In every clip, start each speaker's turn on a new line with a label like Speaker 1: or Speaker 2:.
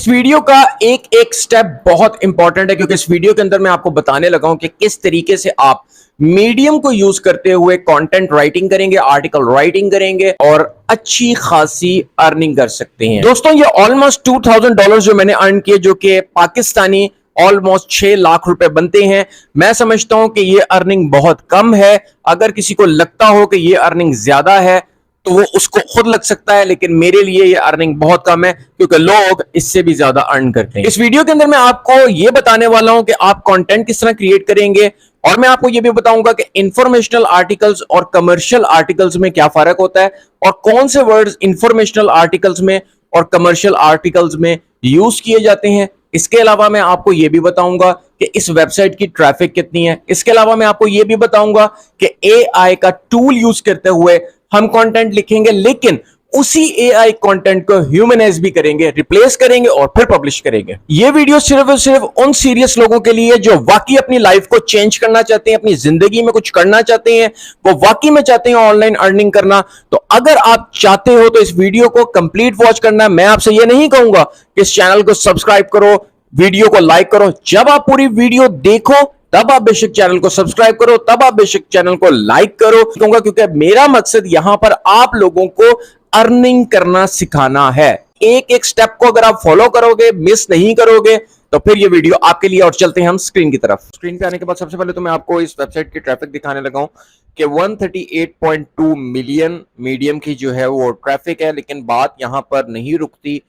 Speaker 1: इस वीडियो का एक एक स्टेप बहुत इंपॉर्टेंट है क्योंकि इस वीडियो के अंदर मैं आपको बताने लगा हूं कि किस तरीके से आप मीडियम को यूज करते हुए कंटेंट राइटिंग करेंगे, आर्टिकल राइटिंग करेंगे और अच्छी खासी अर्निंग कर सकते हैं। दोस्तों, ये ऑलमोस्ट $2000 जो मैंने अर्न किए, जो कि पाकिस्तानी ऑलमोस्ट 6 लाख रुपए बनते हैं। मैं समझता हूं कि ये अर्निंग बहुत कम है। अगर किसी को लगता हो कि ये अर्निंग ज्यादा है तो वो उसको खुद लग सकता है, लेकिन मेरे लिए ये अर्निंग बहुत कम है क्योंकि लोग इससे भी ज्यादा अर्न करते हैं। इस वीडियो के अंदर मैं आपको ये बताने वाला हूं कि आप कंटेंट किस तरह क्रिएट करेंगे और मैं आपको ये भी बताऊंगा कि इंफॉर्मेशनल आर्टिकल्स और कमर्शियल आर्टिकल्स में क्या फर्क होता है और कौन से वर्ड्स इंफॉर्मेशनल आर्टिकल्स में और कमर्शियल आर्टिकल्स में यूज किए जाते हैं। इसके अलावा मैं आपको यह भी बताऊंगा कि इस वेबसाइट की ट्रैफिक कितनी है। इसके अलावा मैं आपको यह भी बताऊंगा कि एआई का टूल यूज करते हुए हम कंटेंट लिखेंगे, लेकिन उसी एआई कंटेंट को ह्यूमनाइज भी करेंगे, रिप्लेस करेंगे और फिर पब्लिश करेंगे। ये वीडियो सिर्फ और सिर्फ उन सीरियस लोगों के लिए जो वाकई अपनी लाइफ को चेंज करना चाहते हैं, अपनी जिंदगी में कुछ करना चाहते हैं, वो वाकई में चाहते हैं ऑनलाइन अर्निंग करना। तो अगर आप चाहते हो तो इस वीडियो को कंप्लीट वॉच करना। मैं आपसे ये नहीं कहूंगा कि इस चैनल को सब्सक्राइब करो, वीडियो को लाइक करो। जब आप पूरी वीडियो देखो तब आप बेशक चैनल को सब्सक्राइब करो, तब आप बेशक चैनल को लाइक करो, क्योंकि मेरा मकसद यहां पर आप लोगों को अर्निंग करना सिखाना है। एक एक स्टेप को अगर आप फॉलो करोगे, मिस नहीं करोगे, तो फिर ये वीडियो आपके लिए। और चलते हैं हम स्क्रीन की तरफ। स्क्रीन पे आने के बाद सबसे पहले तो मैं आपको इस वेबसाइट की ट्रैफिक दिखाने लगा हूं कि 138.2 मिलियन मीडियम की जो है वो ट्रैफिक है। लेकिन बात यहां पर नहीं रुकती,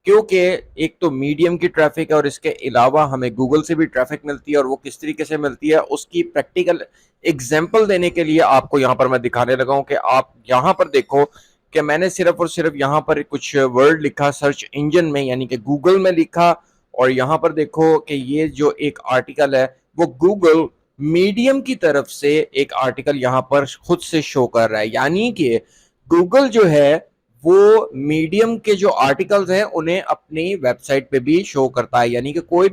Speaker 1: क्योंकि एक तो मीडियम की ट्रैफिक है और इसके अलावा हमें गूगल से भी ट्रैफिक मिलती है। और वो किस तरीके से मिलती है उसकी प्रैक्टिकल एग्जांपल देने के लिए आपको यहां पर मैं दिखाने लगा हूं कि आप यहां पर देखो कि मैंने सिर्फ और सिर्फ यहां पर कुछ वर्ड लिखा सर्च इंजन में, यानी कि गूगल में लिखा। और यहां पर देखो कि ये जो एक आर्टिकल है वो गूगल मीडियम की तरफ से एक आर्टिकल यहां पर खुद से शो कर रहा है। यानी कि गूगल जो है वो मीडियम के जो आर्टिकल्स हैं उन्हें अपनी वेबसाइट पे भी शो करता है। यानी कि कोई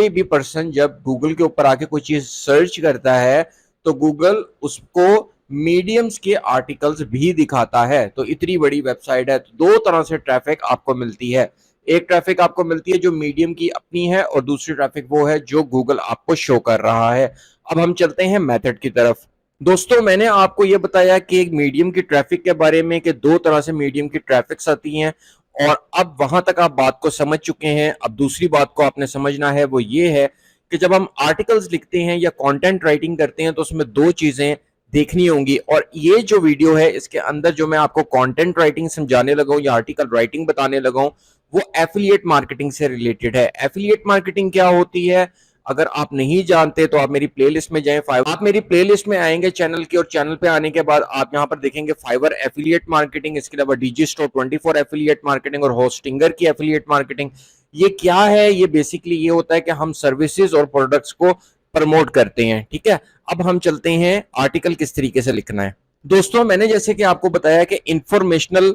Speaker 1: भी पर्सन जब गूगल के ऊपर आके कोई चीज सर्च करता है तो गूगल उसको मीडियम्स के आर्टिकल्स भी दिखाता है। तो इतनी बड़ी वेबसाइट है। तो दो तरह से ट्रैफिक आपको मिलती है। एक ट्रैफिक आपको मिलती है जो मीडियम की अपनी है और दूसरी ट्रैफिक वो है जो गूगल आपको शो कर रहा है। अब हम चलते हैं मेथड की तरफ। दोस्तों, मैंने आपको यह बताया कि एक मीडियम की ट्रैफिक के बारे में कि दो तरह से मीडियम की ट्रैफिक्स आती हैं और अब वहां तक आप बात को समझ चुके हैं। अब दूसरी बात को आपने समझना है, वो ये है कि जब हम आर्टिकल्स लिखते हैं या कंटेंट राइटिंग करते हैं तो उसमें दो चीजें देखनी होंगी। और ये जो वीडियो है इसके अंदर जो मैं आपको कंटेंट राइटिंग समझाने लगा हूं या आर्टिकल राइटिंग बताने लगा हूं वो एफिलिएट मार्केटिंग से रिलेटेड है। एफिलिएट मार्केटिंग क्या होती है अगर आप नहीं जानते तो आप मेरी प्लेलिस्ट में जाएं। आप मेरी प्लेलिस्ट में आएंगे चैनल की, और चैनल पे आने के बाद आप यहां पर देखेंगे फाइवर एफिलिएट मार्केटिंग, इसके अलावा डीजी स्टोर 24 एफिलिएट मार्केटिंग और होस्टिंगर की एफिलिएट मार्केटिंग। ये क्या है? ये बेसिकली ये होता है कि हम सर्विसेज और प्रोडक्ट्स को प्रमोट करते हैं। ठीक है, अब हम चलते हैं आर्टिकल किस तरीके से लिखना है। दोस्तों, मैंने जैसे कि आपको बताया कि इंफॉर्मेशनल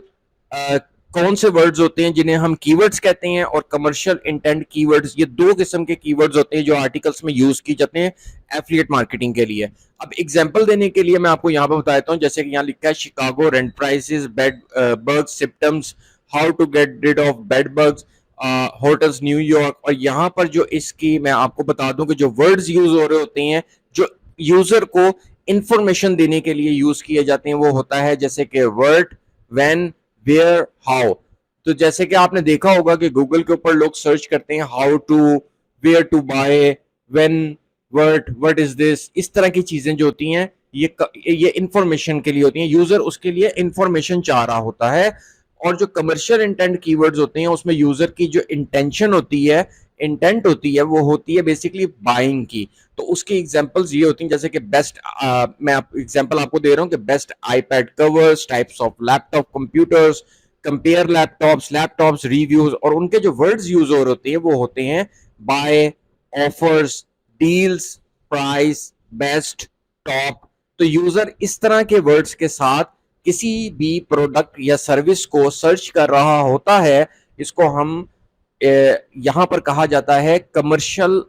Speaker 1: कौन से वर्ड्स होते हैं जिन्हें हम कीवर्ड्स कहते हैं और कमर्शियल इंटेंट कीवर्ड्स, ये दो किस्म के कीवर्ड्स होते हैं जो आर्टिकल्स में यूज की जाते हैं एफिलिएट मार्केटिंग के लिए। अब एग्जांपल देने के लिए मैं आपको यहां पर बताता हूं, जैसे कि यहां लिखा है Chicago rent prices, bed bugs symptoms, how to get rid of bed bugs, hotels New York. और यहां पर जो इसकी मैं आपको बता दूं कि जो वर्ड्स यूज हो रहे होते हैं जो यूजर को इंफॉर्मेशन देने के लिए यूज किए जाते हैं वो होता है जैसे कि वर्ड, व्हेन, वेयर, हाउ। तो जैसे कि आपने देखा होगा कि गूगल के ऊपर लोग सर्च करते हैं how to, where to buy, when, what is this. इस तरह की चीजें जो होती हैं ये इंफॉर्मेशन के लिए होती हैं। यूजर उसके लिए इंफॉर्मेशन चाह रहा होता है। और जो कमर्शियल इंटेंट कीवर्ड्स होते हैं उसमें यूजर की जो इंटेंशन होती है, इंटेंट होती है, वो होती है बेसिकली बाइंग की। तो उसकी एग्जांपल्स ये होती हैं जैसे कि बेस्ट, मैं एग्जांपल आपको दे रहा हूं कि best iPad covers, types of laptop computers, compare laptops reviews. और उनके जो वर्ड्स यूज हो रहे होते हैं वो होते हैं buy, offers, deals, price, best, top. तो यूजर इस तरह के वर्ड्स के साथ किसी भी प्रोडक्ट या सर्विस को सर्च कर रहा होता है। इसको हम यहां पर कहा जाता है कमर्शियल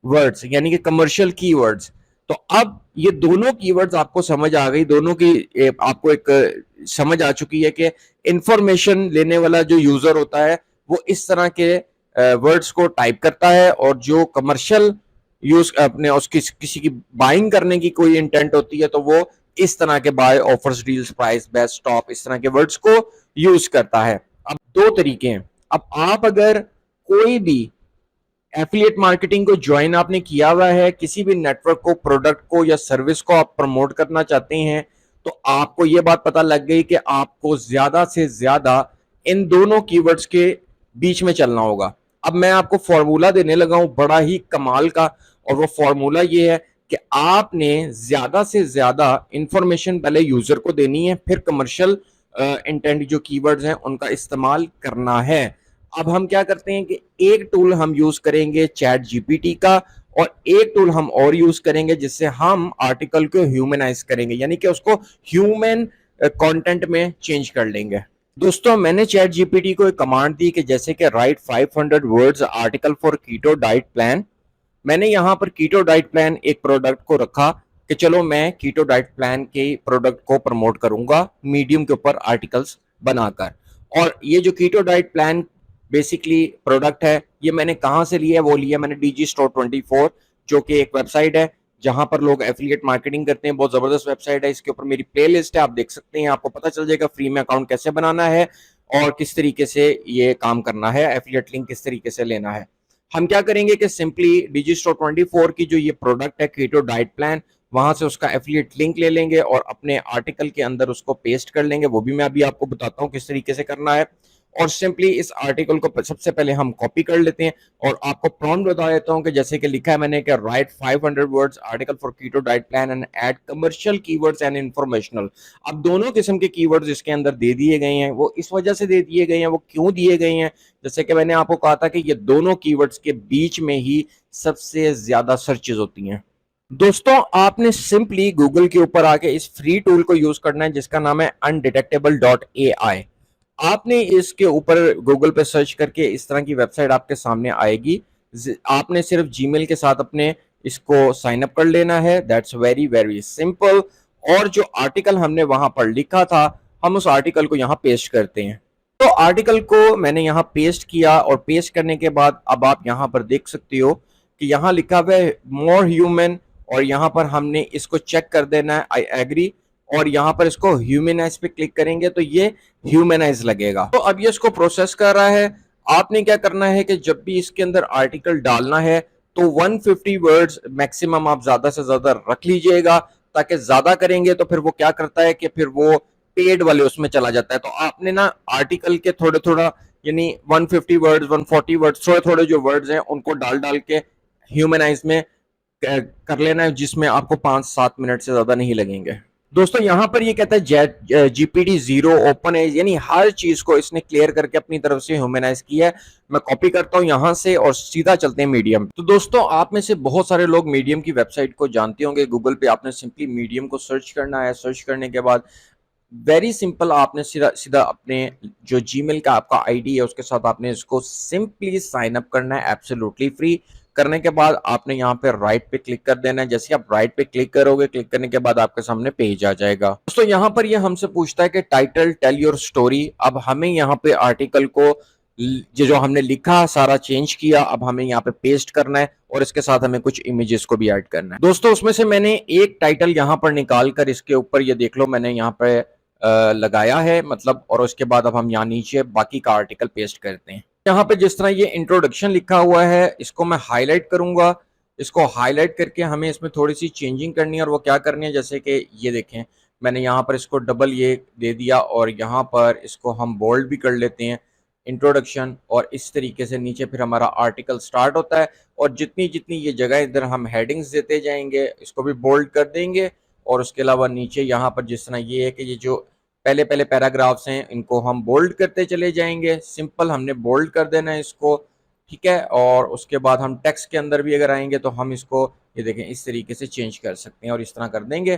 Speaker 1: वर्ड्स, यानी कि कमर्शियल कीवर्ड्स। तो अब ये दोनों कीवर्ड्स आपको समझ आ गई, दोनों की आपको एक समझ आ चुकी है कि इंफॉर्मेशन लेने वाला जो यूजर होता है वो इस तरह के वर्ड्स को टाइप करता है, और जो कमर्शियल यूज अपने उसकी किसी की बाइंग करने की कोई इंटेंट होती है तो वो इस तरह के buy, offers, deals, price, best, stop, इस तरह के वर्ड्स को यूज करता है। अब दो तरीके हैं। अब आप अगर कोई भी एफिलिएट मार्केटिंग को ज्वाइन आपने किया हुआ है, किसी भी नेटवर्क को, प्रोडक्ट को या सर्विस को आप प्रमोट करना चाहते हैं, तो आपको यह बात पता लग गई कि आपको ज्यादा से ज्यादा इन दोनों कीवर्ड्स के बीच में चलना होगा। अब मैं आपको फॉर्मूला देने लगा हूं बड़ा ही कमाल का, और वो फॉर्मूला ये है कि आपने ज्यादा से ज्यादा इंफॉर्मेशन पहले यूजर को देनी है, फिर कमर्शियल इंटेंट जो कीवर्ड्स हैं उनका इस्तेमाल करना है। अब हम क्या करते हैं कि एक टूल हम यूज करेंगे चैट जीपीटी का, और एक टूल हम और यूज करेंगे जिससे हम आर्टिकल को ह्यूमनाइज करेंगे, यानी कि उसको ह्यूमन कंटेंट में चेंज कर लेंगे। दोस्तों, मैंने चैट जीपीटी को एक कमांड दी कि जैसे कि write 500 words article for keto diet plan. मैंने यहां पर कीटो डाइट प्लान एक प्रोडक्ट को रखा कि चलो मैं कीटो डाइट प्लान के प्रोडक्ट को प्रमोट करूंगा मीडियम के ऊपर आर्टिकल्स बनाकर। और ये जो keto diet plan basically product है, ये मैंने कहां से लिया है? वो लिया मैंने डीजी स्टोर 24, जो कि एक वेबसाइट है जहां पर लोग एफिलिएट मार्केटिंग करते हैं। बहुत जबरदस्त वेबसाइट है। इसके ऊपर मेरी प्लेलिस्ट है, आप देख सकते हैं। आपको पता चल जाएगा फ्री में अकाउंट कैसे बनाना है और किस तरीके से ये काम करना है, एफिलिएट लिंक किस तरीके से लेना है। हम क्या करेंगे कि सिंपली डीजी स्टोर 24 की जो ये प्रोडक्ट है कीटो डाइट प्लान, वहां से उसका एफिलिएट लिंक ले लेंगे और अपने आर्टिकल के अंदर उसको पेस्ट कर लेंगे। वो भी मैं अभी आपको बताता हूँ किस तरीके से करना है। और सिंपली इस आर्टिकल को सबसे पहले हम कॉपी कर लेते हैं, और आपको प्रॉम्प्ट बता देता हूं कि जैसे कि लिखा है मैंने कि write 500 words article for keto diet plan and add commercial keywords and informational. अब दोनों किस्म के कीवर्ड्स इसके अंदर दे दिए गए हैं। वो इस वजह से दे दिए गए हैं, वो क्यों दिए गए हैं? जैसे कि मैंने आपको कहा था कि ये दोनों कीवर्ड्स के बीच में ही सबसे ज्यादा सर्चेज होती हैं। दोस्तों, आपने सिंपली गूगल के ऊपर आके इस फ्री टूल को यूज करना है जिसका नाम है undetectable.ai। आपने इसके ऊपर गूगल पे सर्च करके इस तरह की वेबसाइट आपके सामने आएगी। आपने सिर्फ जीमेल के साथ अपने इसको साइन अप कर लेना है। That's very very simple. और जो आर्टिकल हमने वहां पर लिखा था, हम उस आर्टिकल को यहाँ पेस्ट करते हैं। तो आर्टिकल को मैंने यहाँ पेस्ट किया, और पेस्ट करने के बाद अब आप यहाँ पर देख सकते हो कि यहाँ लिखा हुआ है मोर ह्यूमन, और यहाँ पर हमने इसको चेक कर देना है आई एग्री, और यहाँ पर इसको ह्यूमनाइज पे क्लिक करेंगे तो ये ह्यूमनाइज लगेगा। तो अब ये इसको प्रोसेस कर रहा है। आपने क्या करना है कि जब भी इसके अंदर आर्टिकल डालना है तो 150 वर्ड्स मैक्सिमम आप ज्यादा से ज्यादा रख लीजिएगा, ताकि ज्यादा करेंगे तो फिर वो क्या करता है कि फिर वो पेड वाले उसमें चला जाता है। तो आपने ना आर्टिकल के थोड़े थोड़ा, यानी 150 वर्ड्स, 140 वर्ड्स, थोड़े थोड़े जो वर्ड्स हैं उनको डाल डाल के ह्यूमनाइज में कर लेना है, जिसमें आपको 5-7 मिनट से ज्यादा नहीं लगेंगे। दोस्तों, यहां पर ये कहता है जेट जीपीटी 0 ओपन है, यानी हर चीज को इसने क्लियर करके अपनी तरफ से ह्यूमनाइज किया है। मैं कॉपी करता हूं यहां से और सीधा चलते हैं मीडियम। तो दोस्तों, आप में से बहुत सारे लोग मीडियम की वेबसाइट को जानते होंगे। गूगल पे आपने सिंपली मीडियम को सर्च करना है। सर्च करने के बाद वेरी सिंपल, आपने सीधा सीधा अपने जो जीमेल का आपका आईडी है उसके साथ आपने इसको सिंपली साइन अप करना है, एब्सोल्युटली फ्री। करने के बाद आपने यहाँ पे राइट पे क्लिक कर देना है। जैसे आप राइट पे क्लिक करोगे, क्लिक करने के बाद आपके सामने पेज आ जाएगा। दोस्तों, यहाँ पर ये हमसे पूछता है कि टाइटल टेल योर स्टोरी। अब हमें यहाँ पे आर्टिकल को जो हमने लिखा सारा चेंज किया, अब हमें यहाँ पे पेस्ट करना है, और इसके साथ हमें कुछ इमेजेस को भी ऐड करना है। दोस्तों, उसमें से मैंने एक टाइटल यहाँ पर निकाल कर इसके ऊपर ये देख लो मैंने यहाँ पे लगाया है, मतलब। और उसके बाद अब हम यहाँ नीचे बाकी का आर्टिकल पेस्ट करते हैं। यहाँ पे जिस तरह ये इंट्रोडक्शन लिखा हुआ है, इसको मैं हाईलाइट करूंगा। इसको हाईलाइट करके हमें इसमें थोड़ी सी चेंजिंग करनी है, और वो क्या करनी है, जैसे कि ये देखें मैंने यहाँ पर इसको डबल ये दे दिया, और यहाँ पर इसको हम बोल्ड भी कर लेते हैं, इंट्रोडक्शन। और इस तरीके से नीचे फिर हमारा आर्टिकल स्टार्ट होता है, और जितनी जितनी ये जगह इधर हम हेडिंग्स देते जाएंगे, इसको भी बोल्ड कर देंगे। और उसके अलावा नीचे यहाँ पर जिस तरह ये है कि ये जो पहले पहले पैराग्राफ्स हैं इनको हम बोल्ड करते चले जाएंगे। सिंपल हमने बोल्ड कर देना है इसको, ठीक है। और उसके बाद हम टेक्स्ट के अंदर भी अगर आएंगे तो हम इसको ये देखें इस तरीके से चेंज कर सकते हैं, और इस तरह कर देंगे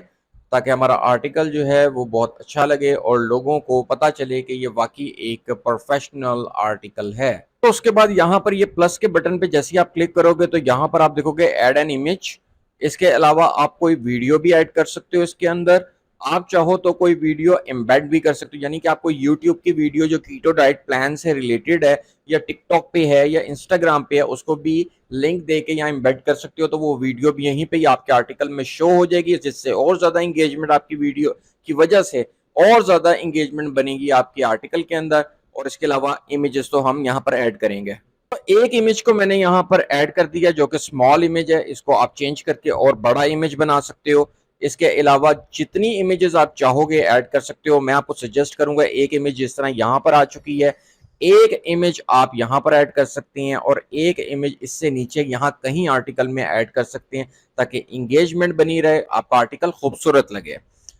Speaker 1: ताकि हमारा आर्टिकल जो है वो बहुत अच्छा लगे और लोगों को पता चले कि ये वाकई एक प्रोफेशनल आर्टिकल है। तो उसके बाद यहाँ पर ये प्लस के बटन पे जैसे ही आप क्लिक करोगे तो यहाँ पर आप देखोगे ऐड एन इमेज। इसके अलावा आप कोई वीडियो भी ऐड कर सकते हो इसके अंदर। आप चाहो तो कोई वीडियो एम्बेड भी कर सकते हो, यानी कि आपको यूट्यूब की वीडियो जो कीटो डाइट प्लान से रिलेटेड है या टिकटॉक पे है या इंस्टाग्राम पे है, उसको भी लिंक दे के यहाँ एम्बेड कर सकते हो, तो वो वीडियो भी यहीं पे ही आपके आर्टिकल में शो हो जाएगी, जिससे और ज्यादा इंगेजमेंट आपकी वीडियो की वजह से और ज्यादा इंगेजमेंट बनेगी आपकी आर्टिकल के अंदर। और इसके अलावा इमेजेस तो हम यहाँ पर ऐड करेंगे। तो एक इमेज को मैंने यहाँ पर ऐड कर दिया जो कि स्मॉल इमेज है, इसको आप चेंज करके और बड़ा इमेज बना सकते हो। इसके अलावा जितनी इमेजेस आप चाहोगे ऐड कर सकते हो। मैं आपको सजेस्ट करूंगा एक इमेज जिस तरह यहाँ पर आ चुकी है, एक इमेज आप यहाँ पर ऐड कर सकते हैं और एक इमेज इससे नीचे यहाँ कहीं आर्टिकल में ऐड कर सकते हैं, ताकि इंगेजमेंट बनी रहे, आपका आर्टिकल खूबसूरत लगे।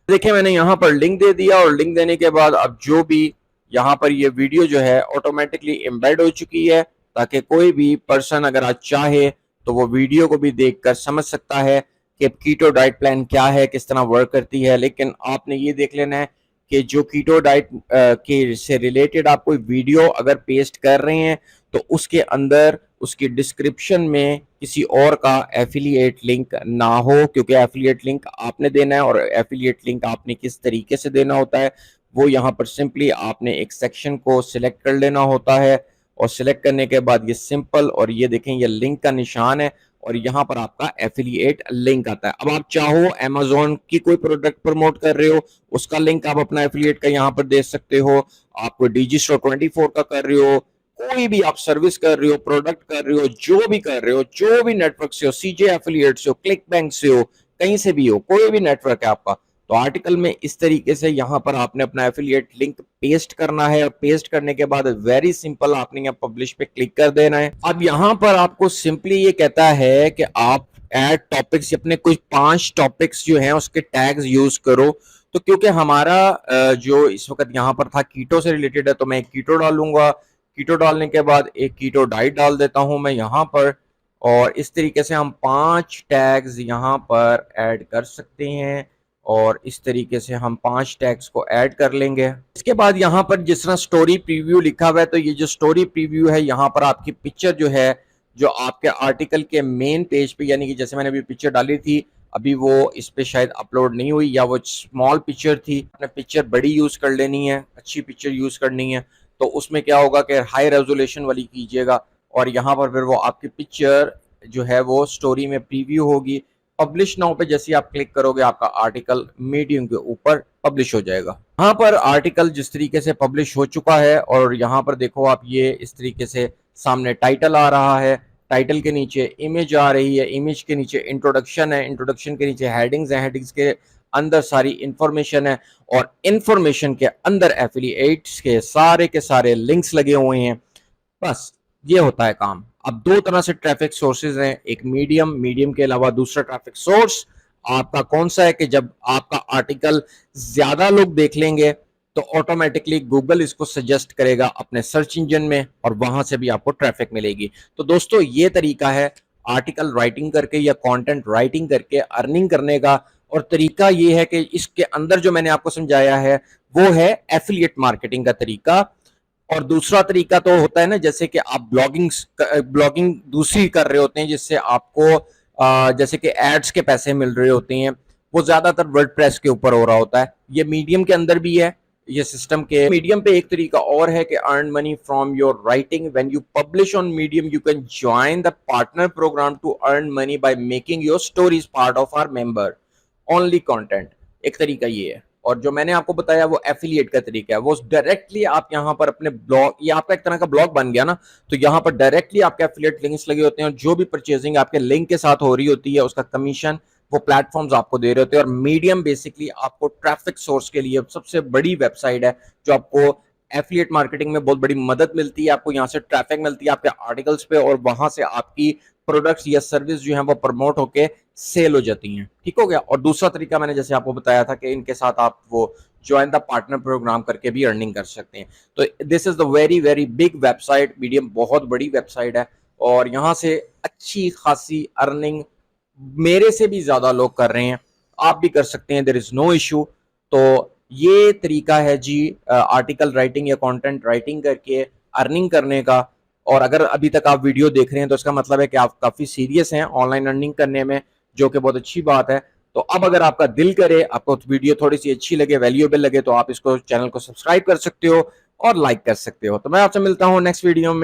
Speaker 1: देखिए मैंने यहाँ पर लिंक दे दिया और लिंक देने के बाद अब जो भी यहाँ पर ये वीडियो जो है ऑटोमेटिकली एम्बेड हो चुकी है, ताकि कोई भी पर्सन अगर आज चाहे तो वो वीडियो को भी देखकर समझ सकता है कि कीटो डाइट प्लान क्या है, किस तरह वर्क करती है। लेकिन आपने ये देख लेना है कि जो कीटो डाइट के से रिलेटेड आप कोई वीडियो अगर पेस्ट कर रहे हैं तो उसके अंदर उसकी डिस्क्रिप्शन में किसी और का एफिलिएट लिंक ना हो, क्योंकि एफिलिएट लिंक आपने देना है और एफिलिएट लिंक आपने किस तरीके से देना होता है वो यहाँ पर सिंपली आपने एक सेक्शन को सिलेक्ट कर लेना होता है और सिलेक्ट करने के बाद ये सिंपल, और ये देखें ये लिंक का निशान है और यहाँ पर आपका एफिलिएट लिंक आता है। अब आप चाहो अमेजोन की कोई प्रोडक्ट प्रमोट कर रहे हो, उसका लिंक आप अपना एफिलिएट का यहाँ पर दे सकते हो। आप कोई डिजी स्टोर 24 का कर रहे हो, कोई भी आप सर्विस कर रहे हो, प्रोडक्ट कर रहे हो, जो भी कर रहे हो, जो भी नेटवर्क से हो, सीजे एफिलिएट से हो, क्लिक बैंक से हो, कहीं से भी हो, कोई भी नेटवर्क है आपका, तो आर्टिकल में इस तरीके से यहाँ पर आपने अपना एफिलिएट लिंक पेस्ट करना है और पेस्ट करने के बाद वेरी सिंपल आपने यहाँ पब्लिश पे क्लिक कर देना है। अब यहाँ पर आपको सिंपली ये कहता है कि आप ऐड टॉपिक्स, अपने कुछ 5 टॉपिक्स जो हैं उसके टैग्स यूज करो। तो क्योंकि हमारा जो इस वक्त यहाँ पर था कीटो से रिलेटेड है, तो मैं कीटो डालूंगा। कीटो डालने के बाद एक कीटो डाइट डाल देता हूं मैं यहाँ पर, और इस तरीके से हम 5 टैग्स यहाँ पर ऐड कर सकते हैं और इस तरीके से हम 5 टैग्स को ऐड कर लेंगे। इसके बाद यहाँ पर जिस तरह स्टोरी प्रीव्यू लिखा हुआ है, तो ये जो स्टोरी प्रीव्यू है यहाँ पर आपकी पिक्चर जो है जो आपके आर्टिकल के मेन पेज पे, यानी कि जैसे मैंने अभी पिक्चर डाली थी, अभी वो इस पे शायद अपलोड नहीं हुई या वो स्मॉल पिक्चर थी, आपने पिक्चर बड़ी यूज कर लेनी है, अच्छी पिक्चर यूज करनी है। तो उसमें क्या होगा कि हाई रेजोल्यूशन वाली कीजिएगा और यहाँ पर फिर वो आपकी पिक्चर जो है वो स्टोरी में प्रीव्यू होगी। पब्लिश नाउ पे जैसे आप क्लिक करोगे आपका आर्टिकल मीडियम के ऊपर पब्लिश हो जाएगा। यहाँ पर आर्टिकल जिस तरीके से पब्लिश हो चुका है और यहाँ पर देखो आप ये इस तरीके से सामने टाइटल आ रहा है, टाइटल के नीचे इमेज आ रही है, इमेज के नीचे इंट्रोडक्शन है, इंट्रोडक्शन के नीचे हेडिंग्स है, हेडिंग्स के अंदर सारी इंफॉर्मेशन है और इंफॉर्मेशन के अंदर एफिलिएट्स के सारे लिंक्स लगे हुए हैं। बस ये होता है काम। अब 2 तरह से ट्रैफिक सोर्सेज हैं, एक मीडियम के अलावा दूसरा ट्रैफिक सोर्स आपका कौन सा है कि जब आपका आर्टिकल ज्यादा लोग देख लेंगे तो ऑटोमेटिकली गूगल इसको सजेस्ट करेगा अपने सर्च इंजन में और वहां से भी आपको ट्रैफिक मिलेगी। तो दोस्तों ये तरीका है आर्टिकल राइटिंग करके या कंटेंट राइटिंग करके अर्निंग करने का। और तरीका ये है कि इसके अंदर जो मैंने आपको समझाया है वो है एफिलिएट मार्केटिंग का तरीका। और दूसरा तरीका तो होता है ना, जैसे कि आप ब्लॉगिंग दूसरी कर रहे होते हैं जिससे आपको जैसे कि एड्स के पैसे मिल रहे होते हैं, वो ज्यादातर वर्डप्रेस के ऊपर हो रहा होता है। ये मीडियम के अंदर भी है ये सिस्टम के। मीडियम पे एक तरीका और है कि earn money from your writing. When you publish on Medium you can join the partner program to earn money by making your stories part of our member only content. एक तरीका ये है। और जो मैंने आपको बताया वो एफिलिएट का तरीका है, वो डायरेक्टली आप यहाँ पर अपने ब्लॉग, ये आपका एक तरह का ब्लॉग बन गया ना, तो यहाँ पर डायरेक्टली आपके एफिलिएट लिंक्स लगे होते हैं और जो भी परचेजिंग आपके लिंक के साथ हो रही होती है उसका कमीशन वो प्लेटफॉर्म्स आपको दे रहे होते हैं। और मीडियम बेसिकली आपको ट्रैफिक सोर्स के लिए सबसे बड़ी वेबसाइट है जो आपको एफिलिएट मार्केटिंग में बहुत बड़ी मदद मिलती है। आपको यहाँ से ट्रैफिक मिलती है आपके आर्टिकल्स पे और वहां से आपकी प्रोडक्ट्स या सर्विस जो है वो प्रमोट होके सेल हो जाती हैं। ठीक हो गया। और दूसरा तरीका मैंने जैसे आपको बताया था कि इनके साथ आप वो ज्वाइन द पार्टनर प्रोग्राम करके भी अर्निंग कर सकते हैं। तो this is the very very big website. Medium बहुत बड़ी वेबसाइट है और यहाँ से अच्छी खासी अर्निंग मेरे से भी ज्यादा लोग कर रहे हैं, आप भी कर सकते हैं, देयर इज नो इशू। तो ये तरीका है जी आर्टिकल राइटिंग या कंटेंट राइटिंग करके अर्निंग करने का। और अगर अभी तक आप वीडियो देख रहे हैं तो इसका मतलब है कि आप काफी सीरियस हैं ऑनलाइन अर्निंग करने में, जो कि बहुत अच्छी बात है। तो अब अगर आपका दिल करे, आपको वीडियो थोड़ी सी अच्छी लगे, वैल्यूएबल लगे, तो आप इसको चैनल को सब्सक्राइब कर सकते हो और लाइक कर सकते हो। तो मैं आपसे मिलता हूं नेक्स्ट वीडियो में।